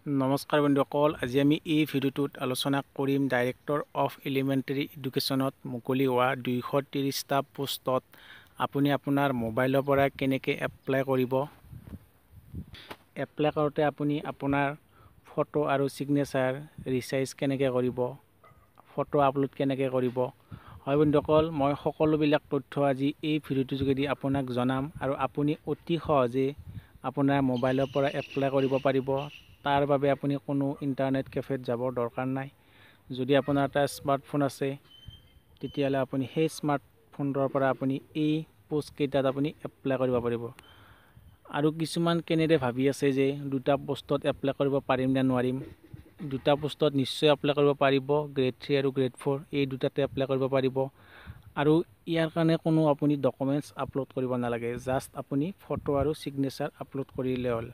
নমস্কাৰ বন্ধুসকল, আজি আমি এই ভিডিঅ'টোত আলোচনা কৰিম ডাইৰেক্টৰ অফ এলিমেণ্টাৰী এডুকেশ্যনত মুকলি হোৱা 230টা পোষ্টত আপুনি আপোনাৰ মোবাইলৰ পৰা কেনেকৈ এপ্লাই কৰিব। এপ্লাই কৰোঁতে আপুনি আপোনাৰ ফটো আৰু ছিগনেচাৰ ৰিচাইজ কেনেকৈ কৰিব, ফটো আপলোড কেনেকৈ কৰিব। হয় বন্ধুসকল, মই সকলোবিলাক তথ্য আজি এই ভিডিঅ'টোৰ যোগেদি আপোনাক জনাম আৰু আপুনি অতি সহজে আপোনাৰ মোবাইলৰ পৰা এপ্লাই কৰিব পাৰিব। তাৰ বাবে আপুনি কোনো ইণ্টাৰনেট কেফেত যাবৰ দৰকাৰ নাই। যদি আপোনাৰ এটা স্মাৰ্টফোন আছে তেতিয়াহ'লে আপুনি সেই স্মাৰ্টফোনৰ পৰা আপুনি এই পোষ্টকেইটাত আপুনি এপ্লাই কৰিব পাৰিব। আৰু কিছুমান কেনেদৰে ভাবি আছে যে দুটা পোষ্টত এপ্লাই কৰিব পাৰিম নে নোৱাৰিম। দুটা পোষ্টত নিশ্চয় এপ্লাই কৰিব পাৰিব, গ্ৰেড 3 আৰু গ্ৰেড 4 এই দুটাতে এপ্লাই কৰিব পাৰিব। আৰু ইয়াৰ কাৰণে কোনো আপুনি ডকুমেণ্টছ আপলোড কৰিব নালাগে, জাষ্ট আপুনি ফটো আৰু ছিগনেচাৰ আপলোড কৰিলে হ'ল।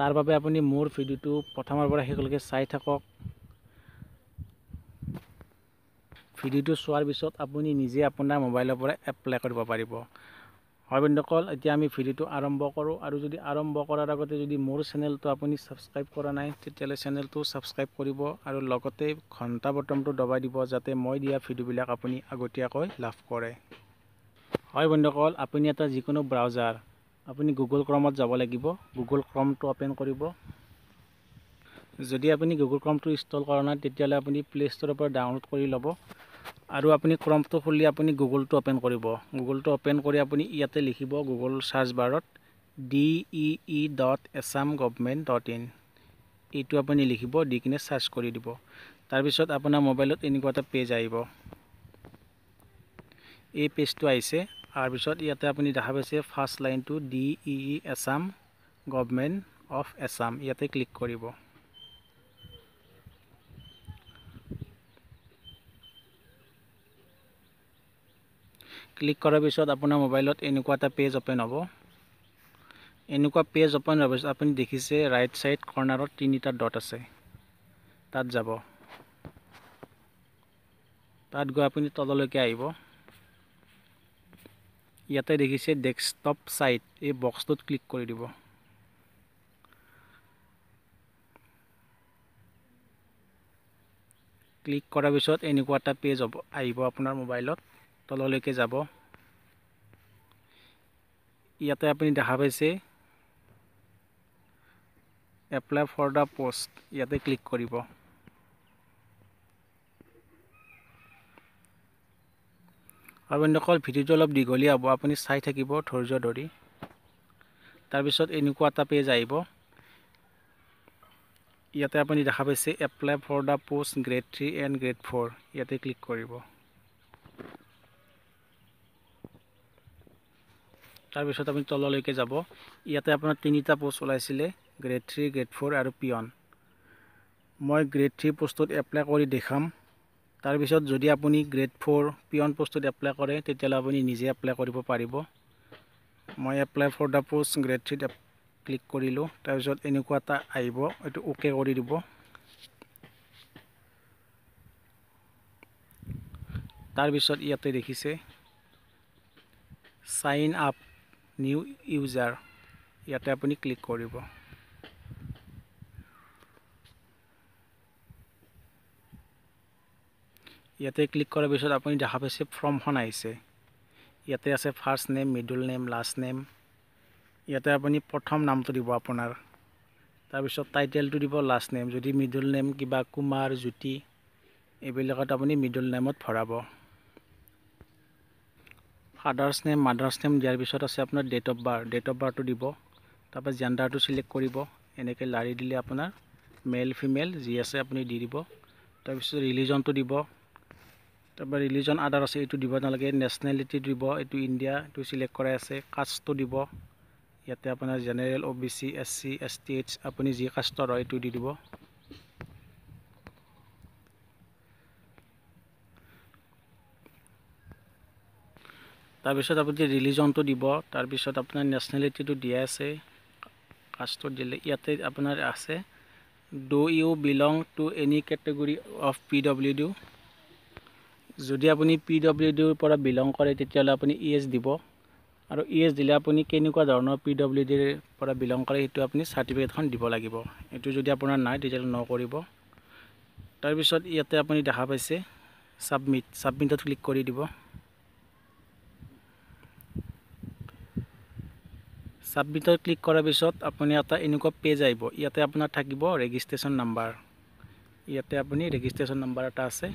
তাৰ বাবে আপুনি মোৰ ভিডিঅ'টো প্ৰথমৰ পৰা শেষলৈকে চাই থাকক। ভিডিঅ'টো চোৱাৰ পিছত আপুনি নিজে আপোনাৰ মোবাইলৰ পৰা এপ্লাই কৰিব পাৰিব। হয় বন্ধুসকল, এতিয়া আমি ভিডিঅ'টো আৰম্ভ কৰোঁ। আৰু যদি আৰম্ভ কৰাৰ আগতে যদি মোৰ চেনেলটো আপুনি ছাবস্ক্ৰাইব কৰা নাই তেতিয়াহ'লে চেনেলটো ছাবস্ক্ৰাইব কৰিব আৰু লগতে ঘণ্টা বটনটো দবাই দিব, যাতে মই দিয়া ভিডিঅ'বিলাক আপুনি আগতীয়াকৈ লাভ কৰে। হয় বন্ধুসকল, আপুনি এটা যিকোনো ব্ৰাউজাৰ, আপুনি গুগল ক্ৰমত যাব লাগিব। গুগল ক্ৰমটো অ'পেন কৰিব। যদি আপুনি গুগল ক্ৰমটো ইনষ্টল কৰা নাই তেতিয়াহ'লে আপুনি প্লে ষ্ট'ৰৰ পৰা ডাউনলোড কৰি ল'ব। আৰু আপুনি ক্ৰমটো খুলি আপুনি গুগলটো অ'পেন কৰিব। গুগলটো অ'পেন কৰি আপুনি ইয়াতে লিখিব গুগল চাৰ্চ বাৰত dee.assam.government.in এইটো আপুনি লিখিব, দি কিনে চাৰ্চ কৰি দিব। তাৰপিছত আপোনাৰ মোবাইলত এনেকুৱা এটা পেজ আহিব। এই পেজটো আহিছে। তাৰপিছত ইয়াতে আপুনি দেখা পাইছে ফাৰ্ষ্ট লাইনটো DEE Assam government of Assam, ইয়াতে ক্লিক কৰিব। ক্লিক কৰাৰ পিছত আপোনাৰ মোবাইলত এনেকুৱা এটা পেজ অ'পেন হ'ব। এনেকুৱা পেজ অ'পেন হোৱাৰ পিছত আপুনি দেখিছে ৰাইট ছাইড কৰ্নাৰত 3টা ডট আছে, তাত যাব। তাত গৈ আপুনি তললৈকে আহিব। ইয়াতে দেখিছে ডেস্কটপ ছাইট, এই বক্সটোত ক্লিক কৰি দিব। ক্লিক কৰাৰ পিছত এনেকুৱা এটা পেজ আহিব আপোনাৰ মোবাইলত, তললৈকে যাব। ইয়াতে আপুনি দেখা পাইছে এপ্লাই ফৰ দ্য পোষ্ট, ইয়াতে ক্লিক কৰিব। আৰু বন্ধুসকল, ভিডিঅ'টো অলপ দীঘলীয়া হ'ব, আপুনি চাই থাকিব ধৈৰ্য ধৰি। তাৰপিছত এনেকুৱা এটা পেজ আহিব। ইয়াতে আপুনি দেখা পাইছে apply for the post grade 3 and grade 4, ইয়াতে ক্লিক কৰিব। তাৰপিছত আপুনি তললৈকে যাব। ইয়াতে আপোনাৰ 3টা পোষ্ট ওলাইছিলে, গ্ৰেড 3, গ্ৰেড 4 আৰু পিয়ন। মই গ্ৰেড 3 পোষ্টত এপ্লাই কৰি দেখাম। তাৰপিছত যদি আপুনি গ্ৰেড 4 পিয়ন পোষ্টত এপ্লাই কৰে তেতিয়াহ'লে আপুনি নিজে এপ্লাই কৰিব পাৰিব। মই apply for the post grade 3 click কৰিলোঁ। তাৰপিছত এনেকুৱা এটা আহিব, এইটো অ'কে কৰি দিব। তাৰপিছত ইয়াতে দেখিছে চাইন আপ নিউ ইউজাৰ, ইয়াতে আপুনি ক্লিক কৰিব। ইয়াতে ক্লিক কৰাৰ পিছত আপুনি দেখা পাইছে ফৰ্মখন আহিছে। ইয়াতে আছে first name, middle name, last name. ইয়াতে আপুনি প্ৰথম নামটো দিব আপোনাৰ, তাৰপিছত টাইটেলটো দিব, লাষ্ট নেম। যদি মিডল নেম কিবা কুমাৰ, জ্যোতি এইবিলাকত আপুনি মিডল নেমত ভৰাব। ফাদাৰ্ছ নেম, মাদাৰ্ছ নেম দিয়াৰ পিছত আছে আপোনাৰ date of birth, date of বাৰ্থটো দিব। তাৰপৰা জেণ্ডাৰটো চিলেক্ট কৰিব। এনেকৈ লাৰি দিলে আপোনাৰ মেল ফিমেল যি আছে আপুনি দি দিব। তাৰপিছত ৰিলিজনটো দিব। তাৰপৰা ৰিলিজন আদাৰ আছে, এইটো দিব নালাগে। নেশ্যনেলিটি দিব, এইটো ইণ্ডিয়া, এইটো চিলেক্ট কৰাই আছে। কাষ্টটো দিব, ইয়াতে আপোনাৰ জেনেৰেল, OBC, SC, STH আপুনি যি কাষ্টৰ হয় এইটো দি দিব। তাৰপিছত আপুনি ৰিলিজনটো দিব। তাৰপিছত আপোনাৰ নেশ্যনেলিটিটো দিয়া আছে, কাষ্টটো দিলে। ইয়াতে আপোনাৰ আছে do you belong to any category of PWD। যদি আপুনি PWDৰ পৰা বিলং কৰে তেতিয়াহ'লে আপুনি ইয়েছ দিব। আৰু ইয়েছ দিলে আপুনি কেনেকুৱা ধৰণৰ PWDৰ পৰা বিলং কৰে সেইটো আপুনি চাৰ্টিফিকেটখন দিব লাগিব। এইটো যদি আপোনাৰ নাই তেতিয়াহ'লে ন কৰিব। তাৰপিছত ইয়াতে আপুনি দেখা পাইছে ছাবমিটত ক্লিক কৰি দিব। ছাবমিটত ক্লিক কৰাৰ পিছত আপুনি এটা এনেকুৱা পেজ আহিব। ইয়াতে আপোনাৰ থাকিব ৰেজিষ্ট্ৰেশ্যন নাম্বাৰ। ইয়াতে আপুনি ৰেজিষ্ট্ৰেশ্যন নাম্বাৰ এটা আছে।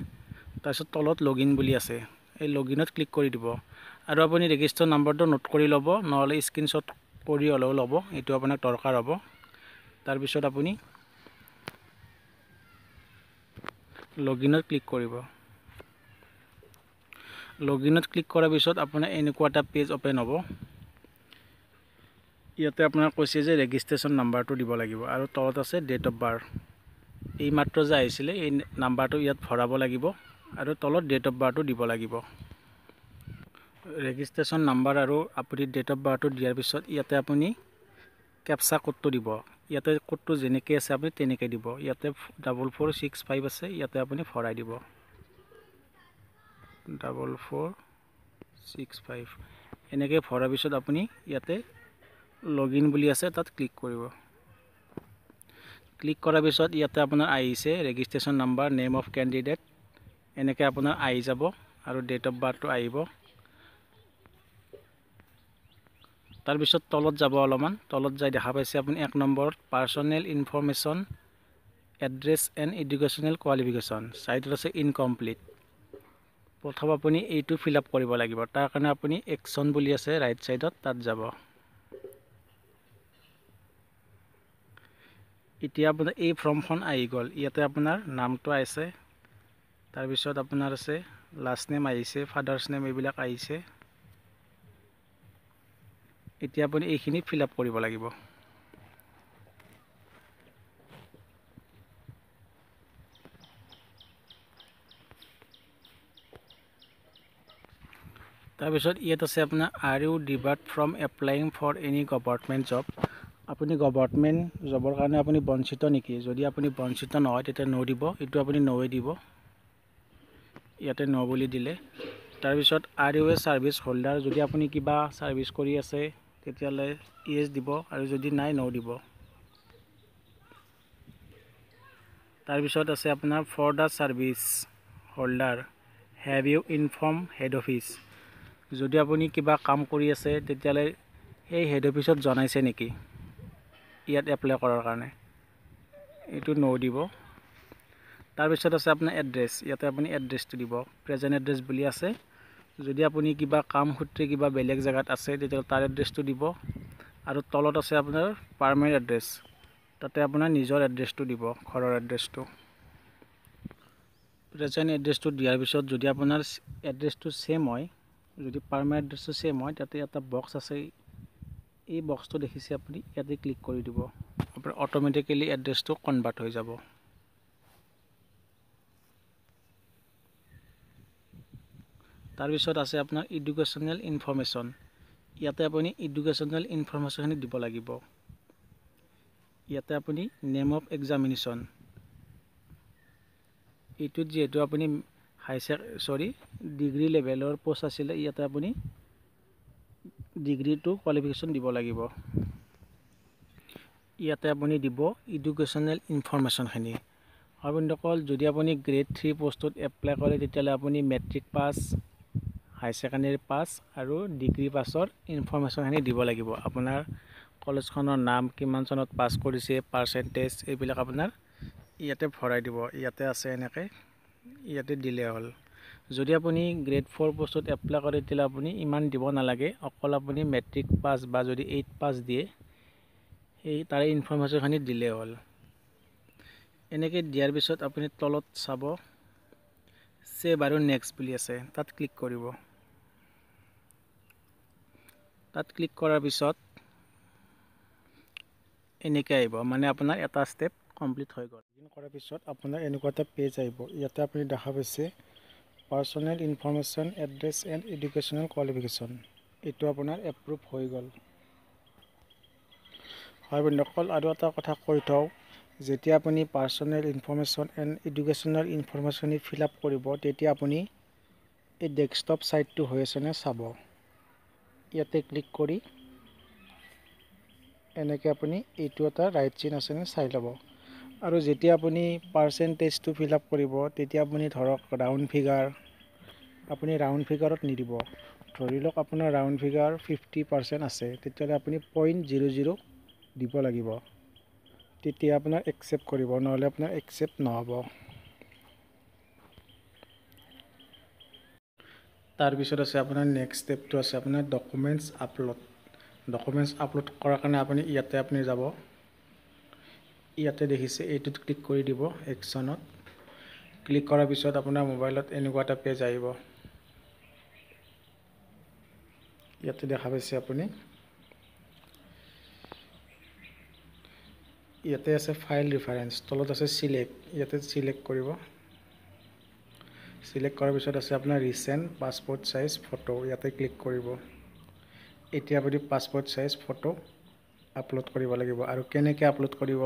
তাৰপিছত তলত লগইন বুলি আছে, এই লগইনত ক্লিক কৰি দিব। আৰু আপুনি ৰেজিষ্ট্ৰেশ্যন নাম্বাৰটো নোট কৰি ল'ব, নহ'লে স্ক্ৰীনশ্বট কৰি হ'লেও ল'ব, এইটো আপোনাক দৰকাৰ হ'ব। তাৰপিছত আপুনি লগইনত ক্লিক কৰিব। লগইনত ক্লিক কৰাৰ পিছত আপোনাৰ এনেকুৱা এটা পেজ অ'পেন হ'ব। ইয়াতে আপোনাক কৈছে যে ৰেজিষ্ট্ৰেশ্যন নাম্বাৰটো দিব লাগিব আৰু তলত আছে ডেট অফ বাৰ্থ। এই মাত্ৰ যে আহিছিলে এই নাম্বাৰটো ইয়াত ভৰাব লাগিব আৰু তলত ডেট অফ বাৰ্থটো দিব লাগিব। ৰেজিষ্ট্ৰেশ্যন নাম্বাৰ আৰু আপুনি ডেট অফ বাৰ্থটো দিয়াৰ পিছত ইয়াতে আপুনি কেপচা কোডটো দিব। ইয়াতে কোডটো যেনেকৈ আছে আপুনি তেনেকৈ দিব। ইয়াতে 4465 আছে, ইয়াতে আপুনি ভৰাই দিব 4465। এনেকৈ ভৰাৰ পিছত আপুনি ইয়াতে লগইন বুলি আছে তাত ক্লিক কৰিব। ক্লিক কৰাৰ পিছত ইয়াতে আপোনাৰ আহিছে registration number, name of candidate, এনেকৈ আপোনাৰ আহি যাব আৰু ডেট অফ বাৰ্থটো আহিব। তাৰপিছত তলত যাব, অলপমান তলত যাই দেখা পাইছে আপুনি 1 নম্বৰত personal information, address and educational qualification, চাইডত আছে ইনকমপ্লিট। প্ৰথম আপুনি এইটো ফিল আপ কৰিব লাগিব। তাৰ কাৰণে আপুনি একশ্যন বুলি আছে ৰাইট চাইডত, তাত যাব। এতিয়া আপোনাৰ এই ফৰ্মখন আহি গ'ল। ইয়াতে আপোনাৰ নামটো আছে, তাৰপিছত আপোনাৰ আছে লাষ্ট নেম আহিছে, ফাদাৰ্ছ নেম এইবিলাক আহিছে। এতিয়া আপুনি এইখিনি ফিল আপ কৰিব লাগিব। তাৰপিছত ইয়াত আছে আপোনাৰ are you debarred from applying for any government job. আপুনি গভৰ্ণমেণ্ট জবৰ কাৰণে আপুনি বঞ্চিত নেকি? যদি আপুনি বঞ্চিত নহয় তেতিয়া ন দিব, এইটো আপুনি নয়ে দিব। ইয়াতে ন বুলি দিলে। তাৰপিছত R U A service holder, যদি আপুনি কিবা ছাৰ্ভিচ কৰি আছে তেতিয়াহ'লে ইয়েছ দিব, আৰু যদি নাই ন দিব। তাৰপিছত আছে আপোনাৰ for the service holder have you inform head office, যদি আপুনি কিবা কাম কৰি আছে তেতিয়াহ'লে সেই হেড অফিচত জনাইছে নেকি ইয়াত এপ্লাই কৰাৰ কাৰণে, এইটো ন দিব। তাৰপিছত আছে আপোনাৰ এড্ৰেছ, ইয়াতে আপুনি এড্ৰেছটো দিব, প্ৰেজেণ্ট এড্ৰেছ বুলি আছে। যদি আপুনি কিবা কাম সূত্ৰে কিবা বেলেগ জেগাত আছে তেতিয়াহ'লে তাৰ এড্ৰেছটো দিব। আৰু তলত আছে আপোনাৰ পাৰ্মানেণ্ট এড্ৰেছ, তাতে আপোনাৰ নিজৰ এড্ৰেছটো দিব, ঘৰৰ এড্ৰেছটো। প্ৰেজেণ্ট এড্ৰেছটো দিয়াৰ পিছত যদি আপোনাৰ এড্ৰেছটো ছেম হয়, যদি পাৰ্মানেণ্ট এড্ৰেছটো ছেম হয়, তাতে এটা বক্স আছে, এই বক্সটো দেখিছে আপুনি, ইয়াতে ক্লিক কৰি দিব। আপোনাৰ অট'মেটিকেলি এড্ৰেছটো কনভাৰ্ট হৈ যাব। তাৰপিছত আছে আপোনাৰ এডুকেশ্যনেল ইনফৰমেশ্যন, ইয়াতে আপুনি এডুকেশ্যনেল ইনফৰমেশ্যনখিনি দিব লাগিব। ইয়াতে আপুনি নেম অফ এক্সামিনেশ্যন, এইটোত যিহেতু আপুনি ডিগ্ৰী লেভেলৰ পষ্ট আছিলে, ইয়াতে আপুনি ডিগ্ৰীটো কোৱালিফিকেশ্যন দিব লাগিব। ইয়াতে আপুনি দিব এডুকেশ্যনেল ইনফৰমেশ্যনখিনি। হয় বন্ধুসকল, যদি আপুনি গ্ৰেড 3 পষ্টত এপ্লাই কৰে তেতিয়াহ'লে আপুনি মেট্ৰিক পাছ, হাই ছেকেণ্ডেৰী পাছ আৰু ডিগ্ৰী পাছৰ ইনফৰমেশ্যনখিনি দিব লাগিব। আপোনাৰ কলেজখনৰ নাম, কিমান চনত পাছ কৰিছে, পাৰ্চেণ্টেজ, এইবিলাক আপোনাৰ ইয়াতে ভৰাই দিব। ইয়াতে আছে এনেকৈ, ইয়াতে দিলে হ'ল। যদি আপুনি গ্ৰেড 4 পষ্টত এপ্লাই কৰে তেতিয়াহ'লে আপুনি ইমান দিব নালাগে, অকল আপুনি মেট্ৰিক পাছ বা যদি 8 পাছ দিয়ে সেই তাৰে ইনফৰমেশ্যনখিনি দিলেই হ'ল। এনেকৈ দিয়াৰ পিছত আপুনি তলত চাব ছেভ আৰু নেক্সট বুলি আছে, তাত ক্লিক কৰিব। তাত ক্লিক কৰাৰ পিছত এনেকৈ আহিব, মানে আপোনাৰ এটা ষ্টেপ কমপ্লিট হৈ গ'ল। কৰাৰ পিছত আপোনাৰ এনেকুৱা এটা পেজ আহিব। ইয়াতে আপুনি দেখা পাইছে personal information, address and educational qualification, এইটো আপোনাৰ এপ্ৰুভ হৈ গ'ল। হয় বন্ধুসকল, আৰু এটা কথা কৈ থওঁ, যেতিয়া আপুনি পাৰ্চনেল ইনফৰমেশ্যন এণ্ড এডুকেশ্যনেল ইনফৰমেশ্যনখিনি ফিল আপ কৰিব তেতিয়া আপুনি এই ডেস্কটপ ছাইটটো হৈ আছেনে চাব। ইয়াতে ক্লিক কৰি এনেকৈ আপুনি এইটো এটা ৰাইট চিন আছে নে চাই ল'ব। আৰু যেতিয়া আপুনি পাৰ্চেণ্টেজটো ফিল আপ কৰিব তেতিয়া আপুনি ধৰক ৰাউণ্ড ফিগাৰ আপুনি ৰাউণ্ড ফিগাৰত নিদিব। ধৰি লওক আপোনাৰ ৰাউণ্ড ফিগাৰ 50% আছে, তেতিয়াহ'লে আপুনি 0.00 দিব লাগিব, তেতিয়া আপোনাৰ একচেপ্ট কৰিব, নহ'লে আপোনাৰ একচেপ্ট নহ'ব। তাৰপিছত আছে আপোনাৰ নেক্সট ষ্টেপটো আছে আপোনাৰ ডকুমেণ্টছ আপলোড। ডকুমেণ্টছ আপলোড কৰাৰ কাৰণে আপুনি ইয়াতে যাব, ইয়াতে দেখিছে এইটোত ক্লিক কৰি দিব একশ্যনত। ক্লিক কৰাৰ পিছত আপোনাৰ মোবাইলত এনেকুৱা এটা পেজ আহিব, ইয়াতে দেখা পাইছে আপুনি। ইয়াতে আছে ফাইল ৰেফাৰেঞ্চ, তলত আছে চিলেক্ট, ইয়াতে চিলেক্ট কৰিব। চিলেক্ট কৰাৰ পিছত আছে আপোনাৰ ৰিচেণ্ট পাছপোৰ্ট চাইজ ফটো, ইয়াতে ক্লিক কৰিব। এতিয়া আপুনি পাছপোৰ্ট চাইজ ফটো আপলোড কৰিব লাগিব। আৰু কেনেকৈ আপলোড কৰিব,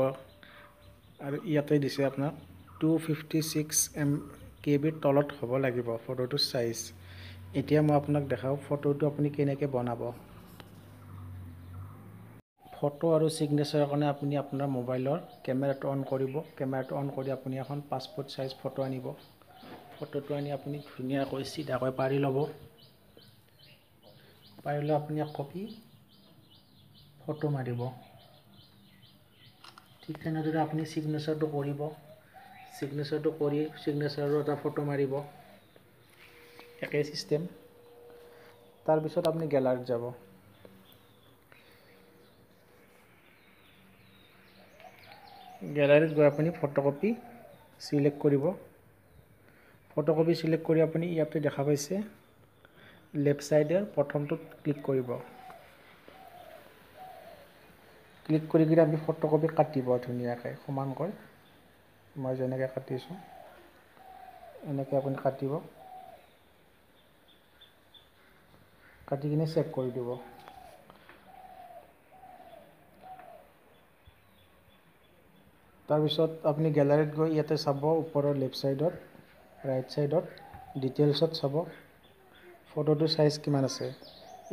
আৰু ইয়াতে দিছে আপোনাক 256 KB তলত হ'ব লাগিব ফটোটোৰ চাইজ। এতিয়া মই আপোনাক দেখাওঁ ফটোটো আপুনি কেনেকৈ বনাব। ফটো আৰু ছিগনেচাৰৰ কাৰণে আপুনি আপোনাৰ মোবাইলৰ কেমেৰাটো অন কৰিব। কেমেৰাটো অন কৰি আপুনি এখন পাছপোৰ্ট চাইজ ফটো আনিব। ফটোটো আনি আপুনি ধুনীয়াকৈ চিধাকৈ পাৰি ল'ব। পাৰি লৈ আপুনি এক কপি ফটো মাৰিব। ঠিক তেনেদৰে আপুনি ছিগনেচাৰটো কৰিব। ছিগনেচাৰটো কৰি ছিগনেচাৰৰ এটা ফটো মাৰিব, একেই ছিষ্টেম। তাৰপিছত আপুনি গেলাৰীত যাব। গেলাৰীত গৈ আপুনি ফটোকপি চিলেক্ট কৰিব। ফটোকপি চিলেক্ট কৰি আপুনি ইয়াতে দেখা পাইছে লেফ্ট ছাইডে প্ৰথমটোত ক্লিক কৰিব। ক্লিক কৰি কিনে আপুনি ফটোকপি কাটিব ধুনীয়াকৈ সমানকৈ, মই যেনেকৈ কাটিছোঁ এনেকৈ আপুনি কাটিব। কাটি কিনে ছেভ কৰি দিব। তাৰপিছত আপুনি গেলাৰীত গৈ ইয়াতে চাব ওপৰৰ লেফ্ট ছাইডত, ৰাইট ছাইডত ডিটেইলছত চাব ফটোটোৰ চাইজ কিমান আছে।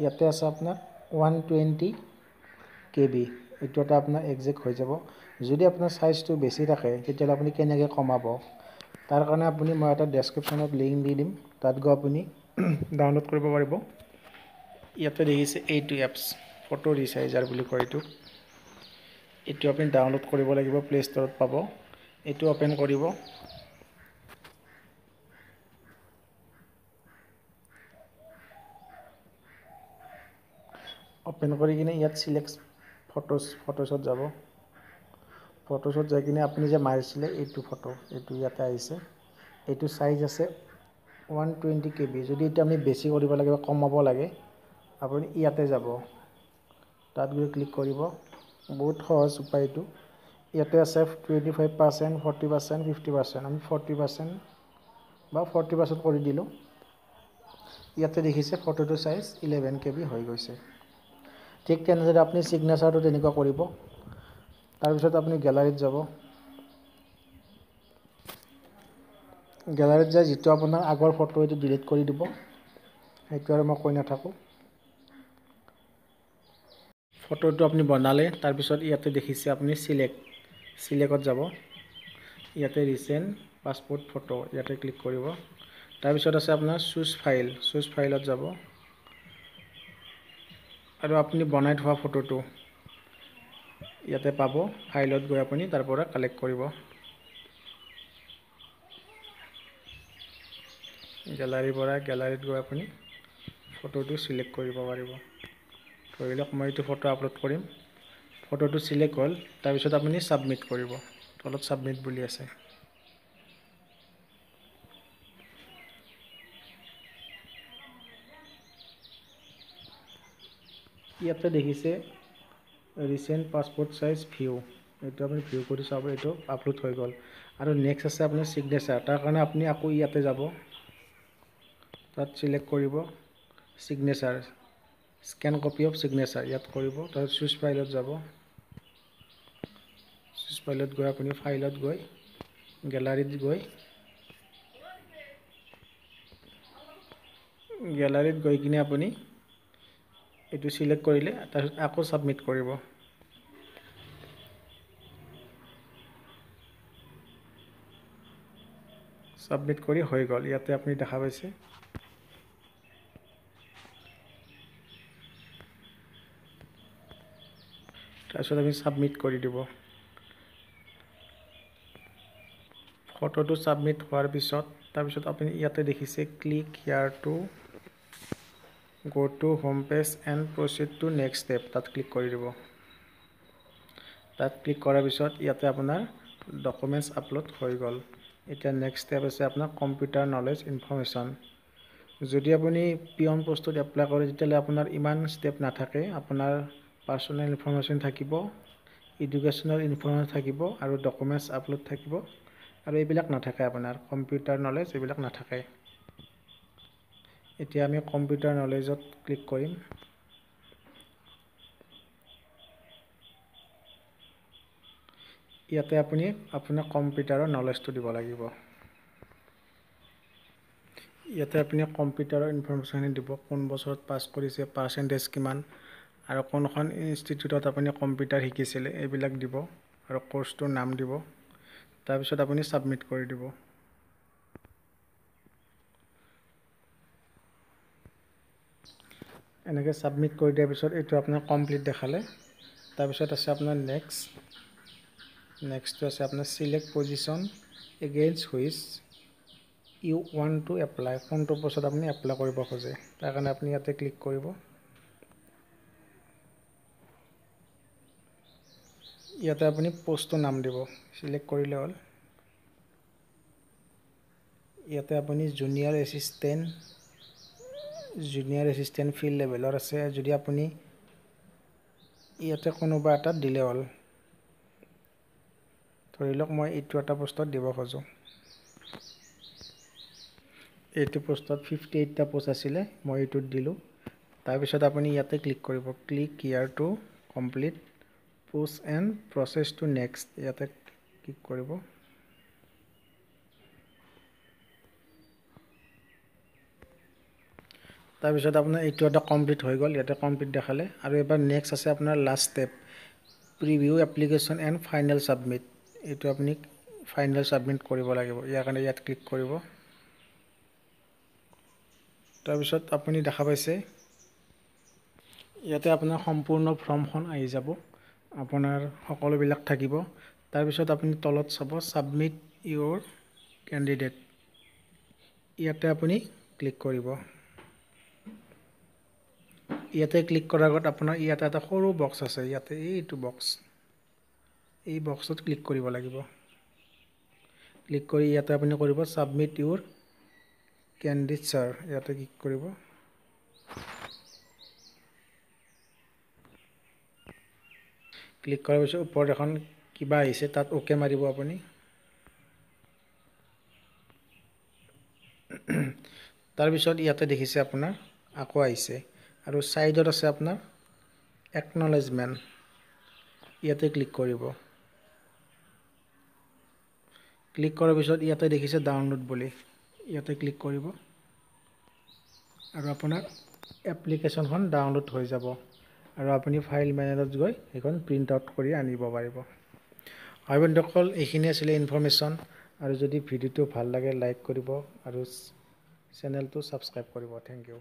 ইয়াতে আছে আপোনাৰ 120 KB, এইটো এটা আপোনাৰ একজেক্ট হৈ যাব। যদি আপোনাৰ চাইজটো বেছি থাকে তেতিয়াহ'লে আপুনি কেনেকৈ কমাব, তাৰ কাৰণে মই এটা ডেছক্ৰিপশ্যনত লিংক দি দিম, তাত গৈ আপুনি ডাউনলোড কৰিব পাৰিব। ইয়াতে দেখিছে এইটো এপছ ফটো ৰিচাইজাৰ বুলি কয় এইটো আপুনি ডাউনলোড কৰিব লাগিব, প্লে ষ্টৰত পাব। এইটো অ'পেন কৰিব। অ'পেন কৰি কিনে ইয়াত চিলেক্ট ফটোছত যাব। ফটোছত যাই কিনে আপুনি যে মাৰিছিলে এইটো ফটো, এইটো ইয়াতে আহিছে। এইটো চাইজ আছে 120 KB। যদি এইটো আপুনি বেছি কৰিব লাগে বা কমাব লাগে আপুনি ইয়াতে যাব, তাত গৈ ক্লিক কৰিব। বহুত সহজ উপায় এইটো। ইয়াতে আছে 25%, 40%, 50%। আমি 40% বা 40% কৰি দিলোঁ। ইয়াতে দেখিছে ফটোটোৰ চাইজ 11 KB হৈ গৈছে। ঠিক তেনেদৰে আপুনি ছিগনেচাৰটো তেনেকুৱা কৰিব। তাৰপিছত আপুনি গেলাৰীত যাব। গেলাৰীত যায় যিটো আপোনাৰ আগৰ ফটো এইটো ডিলিট কৰি দিব, সেইটো আৰু মই কৈ নাথাকোঁ। ফটোটো আপুনি বনালে, তাৰপিছত ইয়াতে দেখিছে আপুনি চিলেক্টত যাব। ইয়াতে ৰিচেণ্ট পাছপোৰ্ট ফটো, ইয়াতে ক্লিক কৰিব। তাৰপিছত আছে আপোনাৰ চুজ ফাইলত যাব। আৰু আপুনি বনাই থোৱা ফটোটো ইয়াতে পাব। ফাইলত গৈ আপুনি তাৰ পৰা কালেক্ট কৰিব। গেলাৰীৰ পৰা গেলাৰীত গৈ আপুনি ফটোটো চিলেক্ট কৰিব পাৰিব। ধৰি লওক মই এইটো ফটো আপলোড কৰিম, ফটোটো চিলেক্ট হ'ল। তাৰপিছত আপুনি ছাবমিট কৰিব, তলত ছাবমিট বুলি আছে। ইয়াতে দেখিছে ৰিচেণ্ট পাছপোৰ্ট চাইজ ভিউ, এইটো আপুনি ভিউ কৰি চাব, এইটো আপলোড হৈ গ'ল। আৰু নেক্সট আছে আপোনাৰ ছিগনেচাৰ, তাৰ কাৰণে আপুনি আকৌ ইয়াতে যাব, তাত চিলেক্ট কৰিব signature, scan copy of signature, ইয়াত কৰিব। তাৰপিছত চুজ ফাইলত যাব। চুজ ফাইলত গৈ আপুনি ফাইলত গৈ গেলাৰীত গৈ কিনে আপুনি এইটো সিলেক্ট কৰিলে তাৰপিছত আকৌ সাবমিট কৰিব। সাবমিট কৰি হৈ গ'ল। ইয়াতে আপুনি দেখা পাইছে তাৰপিছত আমি সাবমিট কৰি দিব। ফটোটো সাবমিট হোৱাৰ পিছত তাৰপিছত আপুনি ইয়াতে দেখিছে click here to go to home page and proceed to next step, তাত ক্লিক কৰি দিব। তাত ক্লিক কৰাৰ পিছত ইয়াতে আপোনাৰ ডকুমেণ্টছ আপলোড হৈ গ'ল। এতিয়া নেক্সট ষ্টেপ আছে আপোনাৰ কম্পিউটাৰ নলেজ ইনফৰমেশ্যন। যদি আপুনি পিয়ন পোষ্টত এপ্লাই কৰে তেতিয়াহ'লে আপোনাৰ ইমান ষ্টেপ নাথাকে। আপোনাৰ পাৰ্চনেল ইনফৰমেশ্যন থাকিব, এডুকেশ্যনেল ইনফৰমেশ্যন থাকিব আৰু ডকুমেণ্টছ আপলোড থাকিব, আৰু এইবিলাক নাথাকে। আপোনাৰ কম্পিউটাৰ নলেজ এইবিলাক নাথাকে। এতিয়া আমি কম্পিউটাৰ নলেজত ক্লিক কৰিম। ইয়াতে আপুনি আপোনাৰ কম্পিউটাৰৰ নলেজটো দিব লাগিব। ইয়াতে আপুনি কম্পিউটাৰৰ ইনফৰমেশ্যন দিব, কোন বছৰত পাছ কৰিছে, পাৰ্চেণ্টেজ কিমান, আৰু কোনখন ইনষ্টিটিউটত আপুনি কম্পিউটাৰ শিকিছিলে এইবিলাক দিব, আৰু কোৰ্চটোৰ নাম দিব। তাৰপিছত আপুনি সাবমিট কৰি দিব। এনেকৈ সাবমিট কৰি দিয়াৰ পিছত এইটো আপোনাৰ কমপ্লিট দেখালে। তাৰপিছত আছে আপোনাৰ নেক্সটটো আছে আপোনাৰ select position against which you want to apply, কোনটো পোষ্টত আপুনি এপ্লাই কৰিব খোজে। তাৰ কাৰণে আপুনি ইয়াতে ক্লিক কৰিব। ইয়াতে আপুনি পোষ্টটোৰ নাম দিব, চিলেক্ট কৰিলে হ'ল। ইয়াতে আপুনি জুনিয়ৰ এছিষ্টেণ্ট ফিল্ড লেভেলৰ আছে। যদি আপুনি ইয়াতে কোনোবা এটাত দিলে হ'ল। ধৰি লওক মই এইটো এটা পোষ্টত দিব খোজোঁ। এইটো পোষ্টত 58টা পোষ্ট আছিলে, মই এইটোত দিলোঁ। তাৰপিছত আপুনি ইয়াতে ক্লিক কৰিব, click here to complete post and process to next, ইয়াতে ক্লিক কৰিব। তাৰপিছত আপোনাৰ এইটো এটা কমপ্লিট হৈ গ'ল, ইয়াতে কমপ্লিট দেখালে। আৰু এবাৰ নেক্সট আছে আপোনাৰ last step preview application and final submit. এইটো আপুনি ফাইনেল ছাবমিট কৰিব লাগিব। ইয়াৰ কাৰণে ইয়াত ক্লিক কৰিব। তাৰপিছত আপুনি দেখা পাইছে ইয়াতে আপোনাৰ সম্পূৰ্ণ ফৰ্মখন আহি যাব, আপোনাৰ সকলোবিলাক থাকিব। তাৰপিছত আপুনি তলত চাব ছাবমিট ইউৰ কেণ্ডিডেট, ইয়াতে আপুনি ক্লিক কৰিব। ইয়াতে ক্লিক কৰাৰ আগত আপোনাৰ ইয়াতে এটা সৰু বক্স আছে, ইয়াতে এইটো বক্স, এই বক্সত ক্লিক কৰিব লাগিব। ক্লিক কৰি ইয়াতে আপুনি কৰিব ছাবমিট ইউৰ কেণ্ডিডেটছৰ, ইয়াতে ক্লিক কৰিব। ক্লিক কৰাৰ পিছত ওপৰত এখন কিবা আহিছে, তাত অ'কে মাৰিব আপুনি। তাৰপিছত ইয়াতে দেখিছে আপোনাৰ আকৌ আহিছে, আৰু ছাইডত আছে আপোনাৰ একনলেজমেণ্ট, ইয়াতে ক্লিক কৰিব। ক্লিক কৰাৰ পিছত ইয়াতে দেখিছে ডাউনলোড বুলি, ইয়াতে ক্লিক কৰিব, আৰু আপোনাৰ এপ্লিকেশ্যনখন ডাউনলোড হৈ যাব। আৰু আপুনি ফাইল মেনেজাৰত গৈ সেইখন প্ৰিণ্ট আউট কৰি আনিব পাৰিব। হয় বন্ধুসকল, এইখিনি আছিলে ইনফৰমেশ্যন। আৰু যদি ভিডিঅ'টো ভাল লাগে লাইক কৰিব আৰু চেনেলটো ছাবস্ক্ৰাইব কৰিব। Thank U.